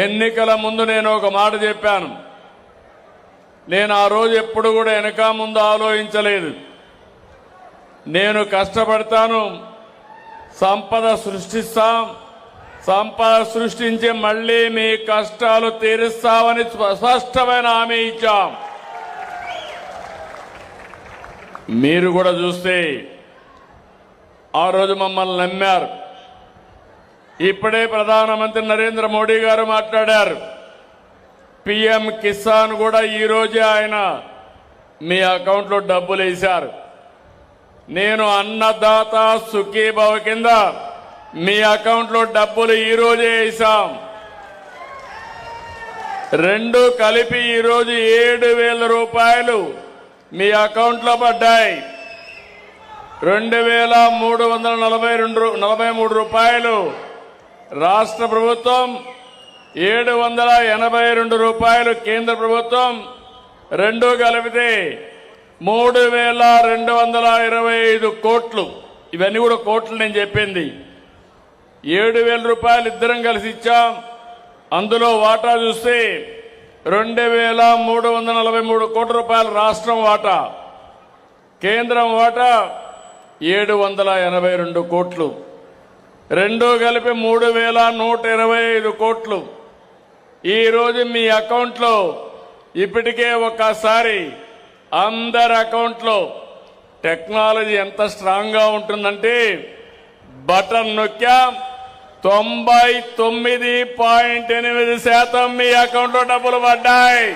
ఎన్నికల ముందు నేను ఒక మాట చెప్పాను. నేను ఆ రోజు ఎప్పుడు కూడా వెనక ముందు ఆలోచించలేదు. నేను కష్టపడతాను, సంపద సృష్టిస్తాం, సంపద సృష్టించి మళ్లీ మీ కష్టాలు తీరుస్తామని స్పష్టమైన హామీ ఇచ్చాం. మీరు కూడా చూస్తే ఆ రోజు మమ్మల్ని నమ్మారు. ఇప్పుడే ప్రధానమంత్రి నరేంద్ర మోడీ గారు మాట్లాడారు. పిఎం కిసాన్ కూడా ఈ రోజే ఆయన మీ అకౌంట్లో డబ్బులు వేశారు. నేను అన్నదాత సుఖీభవ కింద మీ అకౌంట్లో డబ్బులు ఈ రోజే వేశాం. రెండు కలిపి ఈ రోజు 7,000 రూపాయలు మీ అకౌంట్లో పడ్డాయి. 2,343 రూపాయలు రాష్ట్ర ప్రభుత్వం, 782 రూపాయలు కేంద్ర ప్రభుత్వం, రెండు కలిపితే 3,225 కోట్లు. ఇవన్నీ కూడా కోట్లు నేను చెప్పింది. 7,000 రూపాయలు ఇద్దరం కలిసి ఇచ్చాం. అందులో వాటా చూస్తే 2,343 కోట్ల రూపాయలు రాష్ట్రం వాటా, కేంద్రం వాటా 782 కోట్లు, రెండు కలిపి 3,125 కోట్లు. ఈ రోజు మీ అకౌంట్లో ఇప్పటికే ఒక్కసారి అందరి అకౌంట్లో టెక్నాలజీ ఎంత స్ట్రాంగ్ గా ఉంటుందంటే బటన్ నొక్కాం, 99.8% మీ అకౌంట్లో డబ్బులు పడ్డాయి.